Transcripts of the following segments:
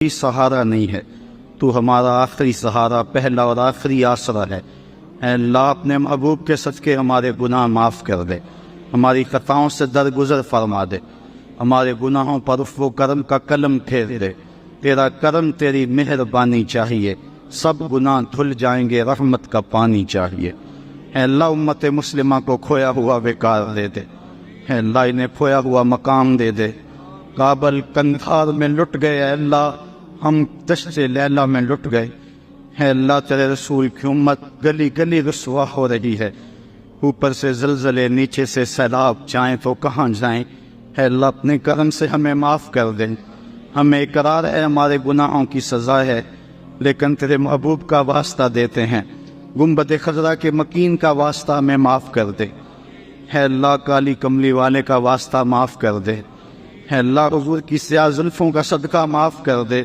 کوئی سہارا نہیں ہے، تو ہمارا آخری سہارا، پہلا اور آخری آسرا ہے۔ اے اللہ اپنے محبوب کے صدقے ہمارے گناہ معاف کر دے، ہماری خطاؤں سے درگزر فرما دے، ہمارے گناہوں پر عفو و کرم کا قلم پھیر دے۔ تیرا کرم، تیری مہربانی چاہیے، سب گناہ دھل جائیں گے، رحمت کا پانی چاہیے۔ اے اللہ امت مسلمہ کو کھویا ہوا وقار دے دے، اے اللہ انہیں کھویا ہوا مقام دے دے۔ کابل کندھار میں لٹ گئے، اے اللہ ہم دشت لیلا میں لٹ گئے۔ اے اللہ تیرے رسول کی امت گلی گلی رسوا ہو رہی ہے، اوپر سے زلزلے، نیچے سے سیلاب، جائیں تو کہاں جائیں۔ اے اللہ اپنے کرم سے ہمیں معاف کر دیں۔ ہمیں اقرار ہے ہمارے گناہوں کی سزا ہے، لیکن تیرے محبوب کا واسطہ دیتے ہیں، گنبد خضرا کے مکین کا واسطہ ہمیں معاف کر دے۔ اے اللہ کالی کملی والے کا واسطہ معاف کر دے۔ اے اللہ حضور کی سیاہ زلفوں کا صدقہ معاف کر دے۔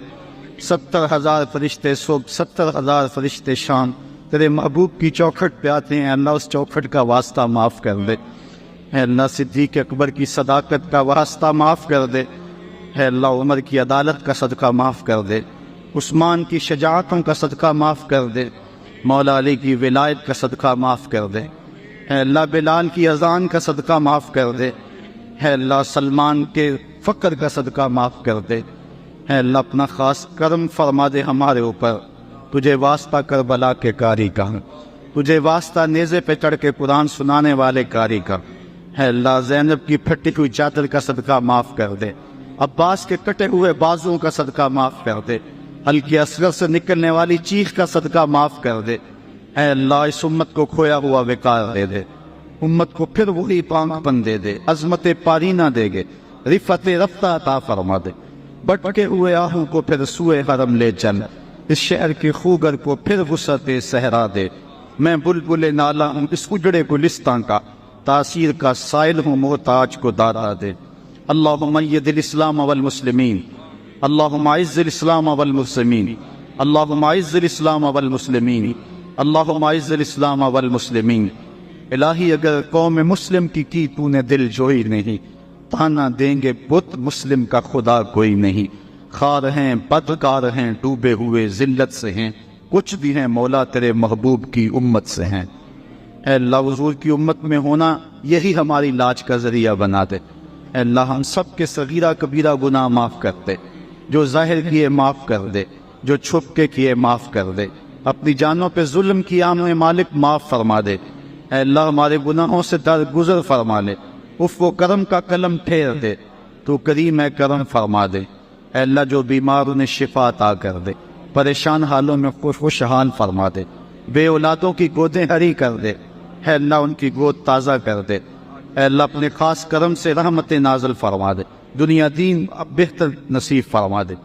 70,000 فرشتے صبح، 70,000 فرشتے شام تیرے محبوب کی چوکھٹ پہ آتے ہیں، اللہ اس چوکھٹ کا واسطہ معاف کر دے۔ اے اللہ صدیق اکبر کی صداقت کا واسطہ معاف کر دے۔ اے اللہ عمر کی عدالت کا صدقہ معاف کر دے، عثمان کی شجاعتوں کا صدقہ معاف کر دے، مولا علی کی ولایت کا صدقہ معاف کر دے۔ اے اللہ بلال کی اذان کا صدقہ معاف کر دے۔ اے اللہ سلمان کے فقر کا صدقہ معاف کر دے۔ اے اللہ اپنا خاص کرم فرما دے ہمارے اوپر، تجھے واسطہ کربلا کے کاری کا، تجھے واسطہ نیزے پہ چڑھ کے قرآن سنانے والے کاری کا۔ اے اللہ زینب کی پھٹی ہوئی چادر کا صدقہ معاف کر دے، عباس کے کٹے ہوئے بازوؤں کا صدقہ معاف کر دے، حلقِ اصغر سے نکلنے والی چیخ کا صدقہ معاف کر دے۔ اے اللہ اس امت کو کھویا ہوا وقار دے دے، امت کو پھر وہی پانک پن دے دے، عظمت پارینہ دے گے، رفعت رفتہ عطا فرما دے، بٹکے ہوئے آہوں کو پھر سوئے حرم لے چل، اس شہر کی خوگر کو پھر وسعت صحرا دے۔ میں بلبل نالا ہوں اس اجڑے گلستان کا، تاثیر کا سائل ہوں محتاج کو دارا دے۔ اللہم اید الاسلام والمسلمین، اللہم اعز الاسلام والمسلمین، اللہم اعز الاسلام والمسلمین، اللہم اعز الاسلام والمسلمین۔ الہی اگر قوم مسلم کی تو نے دل جوئی نہیں، تانا دیں گے بت مسلم کا خدا کوئی نہیں۔ خار ہیں، بدکار ہیں، ڈوبے ہوئے ذلت سے ہیں، کچھ بھی ہیں مولا تیرے محبوب کی امت سے ہیں۔ اے اللہ حضور کی امت میں ہونا یہی ہماری لاج کا ذریعہ بنا دے۔ اے اللہ ہم سب کے صغیرہ کبیرہ گناہ معاف کر دے، جو ظاہر کیے معاف کر دے، جو چھپ کے کیے معاف کر دے، اپنی جانوں پہ ظلم کیا ہمیں مالک معاف فرما دے۔ اے اللہ ہمارے گناہوں سے درگزر فرما لے، عفو و کرم کا قلم پھیر دے، تو کریم ہے کرم فرما دے۔ اے اللہ جو بیمار انہیں شفا عطا کر دے، پریشان حالوں میں خوشحال فرما دے، بے اولادوں کی گودیں ہری کر دے، اے اللہ ان کی گود تازہ کر دے۔ اے اللہ اپنے خاص کرم سے رحمت نازل فرما دے، دنیا دین اب بہتر نصیب فرما دے،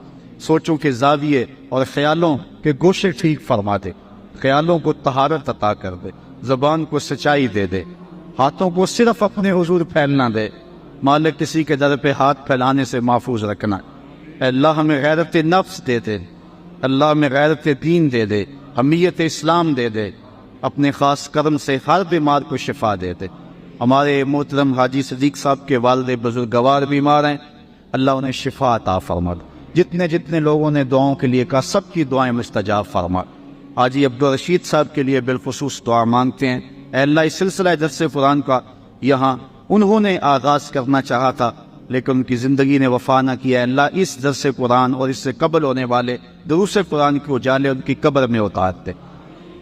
سوچوں کے زاویے اور خیالوں کے گوشے ٹھیک فرما دے، خیالوں کو طہارت عطا کر دے، زبان کو سچائی دے دے، ہاتھوں کو صرف اپنے حضور پھیلنا دے، مالک کسی کے در پہ ہاتھ پھیلانے سے محفوظ رکھنا۔ اے اللہ ہمیں غیرت نفس دے دے، اللہ ہمیں غیرت دین دے دے، حمیت اسلام دے دے، اپنے خاص کرم سے ہر بیمار کو شفا دے دے۔ ہمارے محترم حاجی صدیق صاحب کے والد بزرگوار بیمار ہیں، اللہ انہیں شفا عطا فرما دے۔ جتنے جتنے لوگوں نے دعاؤں کے لیے کہا سب کی دعائیں مستجاب فرما۔ حاجی عبدالرشید صاحب کے لیے بالخصوص دعا مانگتے ہیں۔ اے اللہ اس سلسلہ درس قرآن کا یہاں انہوں نے آغاز کرنا چاہا تھا لیکن ان کی زندگی نے وفا نہ کیا۔ اللہ اس درس قرآن اور اس سے قبل ہونے والے دروس قرآن کے اجالے ان کی قبر میں اتار دے،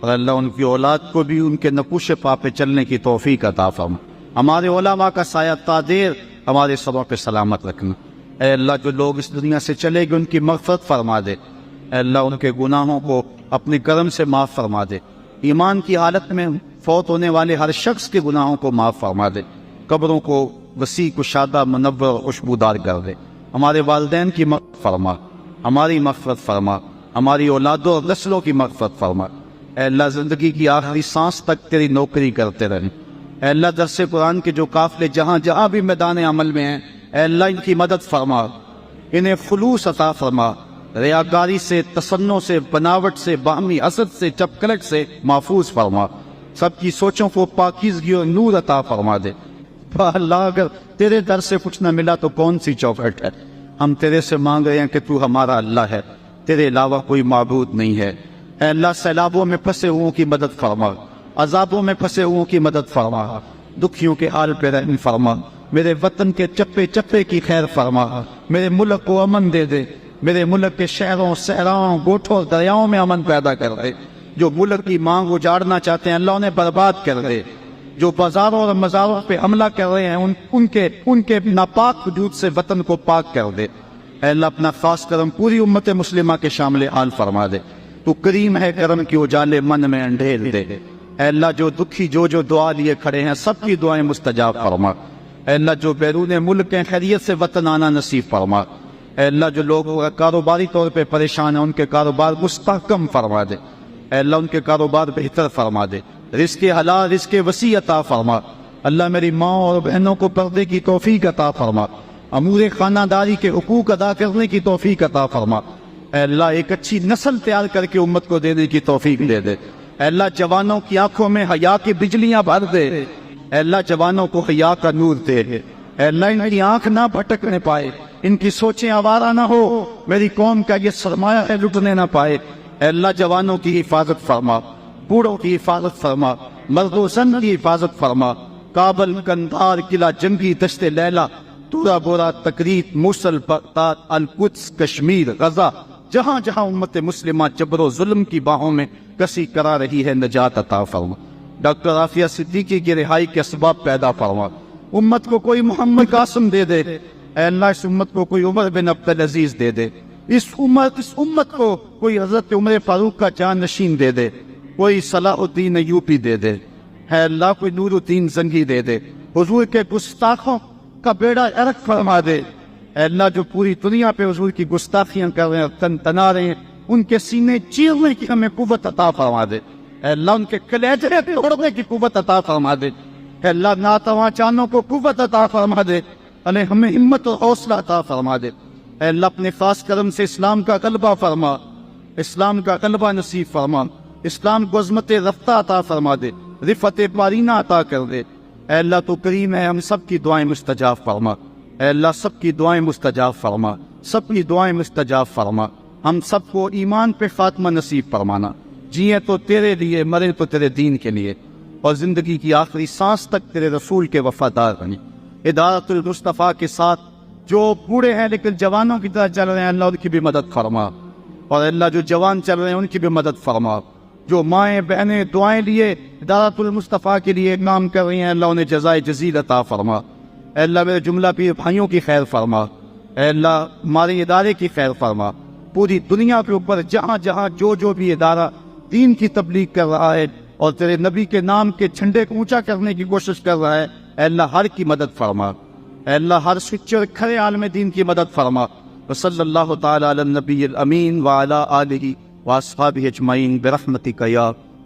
اور اللہ ان کی اولاد کو بھی ان کے نقوش پا پہ چلنے کی توفیق عطا فرما۔ ہمارے علماء کا سایہ تادیر ہمارے سروں پہ سلامت رکھنا۔ اے اللہ جو لوگ اس دنیا سے چلے گئے ان کی مغفرت فرما دے، اے اللہ ان کے گناہوں کو اپنے کرم سے معاف فرما دے، ایمان کی حالت میں فوت ہونے والے ہر شخص کے گناہوں کو معاف فرما دے، قبروں کو وسیع کشادہ منور اور خوشبودار کر دے، ہمارے والدین کی مغفرت فرما، ہماری مغفرت فرما، ہماری اولادوں اور نسلوں کی مغفرت فرما۔ اے اللہ زندگی کی آخری سانس تک تیری نوکری کرتے رہیں۔ اے اللہ درس قرآن کے جو قافلے جہاں جہاں بھی میدان عمل میں ہیں، اے اللہ ان کی مدد فرما، انہیں خلوص عطا فرما، ریاکاری سے، تصنع سے، بناوٹ سے، باہمی حسد سے، چپکلک سے محفوظ فرما، سب کی سوچوں کو پاکیزگی اور نور عطا فرما دے۔ اللہ اگر تیرے در سے کچھ نہ ملا تو کون سی چوکھٹ ہے، ہم تیرے سے مانگ رہے ہیں کہ تو ہمارا اللہ ہے، تیرے علاوہ کوئی معبود نہیں ہے۔ اے اللہ سیلابوں میں پھنسے ہوئوں کی مدد فرما، عذابوں میں پھنسے ہوئوں کی مدد فرما، دکھیوں کے حال پہ رحم فرما، میرے وطن کے چپے چپے کی خیر فرما، میرے ملک کو امن دے دے، میرے ملک کے شہروں صحراؤں گوٹھوں دریاؤں میں امن پیدا کر دے۔ جو ملک کی مانگ اجاڑنا چاہتے ہیں اللہ انہیں برباد کر دے، جو بازاروں اور مزاروں پہ حملہ کر رہے ہیں ان کے ناپاک وجود سے وطن کو پاک کر دے۔ اے اللہ اپنا خاص کرم پوری امت مسلمہ کے شامل حال فرما دے۔ تو کریم ہے، کرم کی اجالے من میں انڈھیل دے۔ اے اللہ جو دکھی جو دعا لیے کھڑے ہیں سب کی دعائیں مستجاب فرما۔ اے اللہ جو بیرون ملک ہیں خیریت سے وطن آنا نصیب فرما۔ اے اللہ جو لوگ کاروباری طور پہ پریشان ہیں ان کے کاروبار مستحکم فرما دے۔ اے اللہ ان کے کاروبار بہتر فرما دے، رزق حلال رزق وسیع عطا فرما۔ اللہ میری ماں اور بہنوں کو پردے کی توفیق عطا فرما، امور خانہ داری کے حقوق ادا کرنے کی توفیق عطا فرما۔ اے اللہ ایک اچھی نسل تیار کر کے امت کو دینے کی توفیق دے دے۔ اے اللہ جوانوں کی آنکھوں میں حیا کی بجلیاں بھر دے۔ اے اللہ جوانوں کو حیا کا نور دے۔ اے اللہ ان کی آنکھ نہ بھٹکنے پائے، ان کی سوچیں آوارہ نہ ہو، میری قوم کا یہ سرمایہ ہے لٹنے نہ پائے۔ اے اللہ جوانوں کی حفاظت فرما، بوڑھوں کی حفاظت فرما، مرد و زن کی حفاظت فرما۔ کابل، کندھار، قلعہ جنگی، دشت لیلہ، تورا بورا، تکریت، موصل، بغداد، القدس، کشمیر، غزہ، جہاں جہاں امت مسلمہ جبر و ظلم کی باہوں میں کسی کرا رہی ہے نجات عطا فرما۔ ڈاکٹر عافیہ صدیقی کی رہائی کے اسباب پیدا فرما۔ امت کو کوئی محمد قاسم دے دے، اے اللہ اس امت کو کوئی عمر بن عبدالعزیز دے دے، اس امت کو کوئی حضرت عمر فاروق کا جان نشین دے دے، کوئی صلاح الدین ایوبی دے دے، اے اللہ کوئی نور الدین زنگی دے دے، حضور کے گستاخوں کا بیڑا غرق فرما دے۔ اے اللہ جو پوری دنیا پہ حضور کی گستاخیاں کر رہے ہیں، تن تنا رہے ہیں، ان کے سینے چیرنے کی ہمیں قوت عطا فرما دے۔ اے اللہ ان کے کلیجے توڑنے کی قوت عطا فرما دے۔ اے اللہ ناتواں چانوں کو قوت عطا فرما دے، اللہ ہمیں ہمت اور حوصلہ عطا فرما دے۔ اے اللہ اپنے خاص کرم سے اسلام کا غلبہ فرما، اسلام کا غلبہ نصیب فرما، اسلام کو عظمت رفتہ عطا فرما دے، رفعت پارینہ عطا کر دے۔ اے اللہ تو کریم ہے، ہم سب کی دعائیں مستجاب فرما۔ اے اللہ سب کی دعائیں مستجاب فرما، سب کی دعائیں مستجاب فرما۔ ہم سب کو ایمان پہ خاتمہ نصیب فرمانا، جیے تو تیرے لیے، مرے تو تیرے دین کے لیے، اور زندگی کی آخری سانس تک تیرے رسول کے وفادار بنی۔ ادارت المصطفیٰ کے ساتھ جو بوڑھے ہیں لیکن جوانوں کی طرح چل رہے ہیں اللہ ان کی بھی مدد فرما، اور اللہ جو جوان چل رہے ہیں ان کی بھی مدد فرما۔ جو مائیں بہنیں دعائیں لیے ادارت المصطفیٰ کے لیے کام کر رہی ہیں اللہ انہیں جزائے جزیل عطا فرما۔ اے اللہ میرے جملہ پیر بھائیوں کی خیر فرما، اے اللہ ہمارے ادارے کی خیر فرما۔ پوری دنیا کے اوپر جہاں جہاں جو بھی ادارہ دین کی تبلیغ کر رہا ہے اور تیرے نبی کے نام کے جھنڈے کو اونچا کرنے کی کوشش کر رہا ہے، اے اللہ ہر کی مدد فرما۔ اے اللہ ہر سچے اور کھرے عالم دین کی مدد فرما۔ وصلی اللہ تعالی علی النبی الامین وعلی آلہ واصحابہ اجمعین برحمتک یا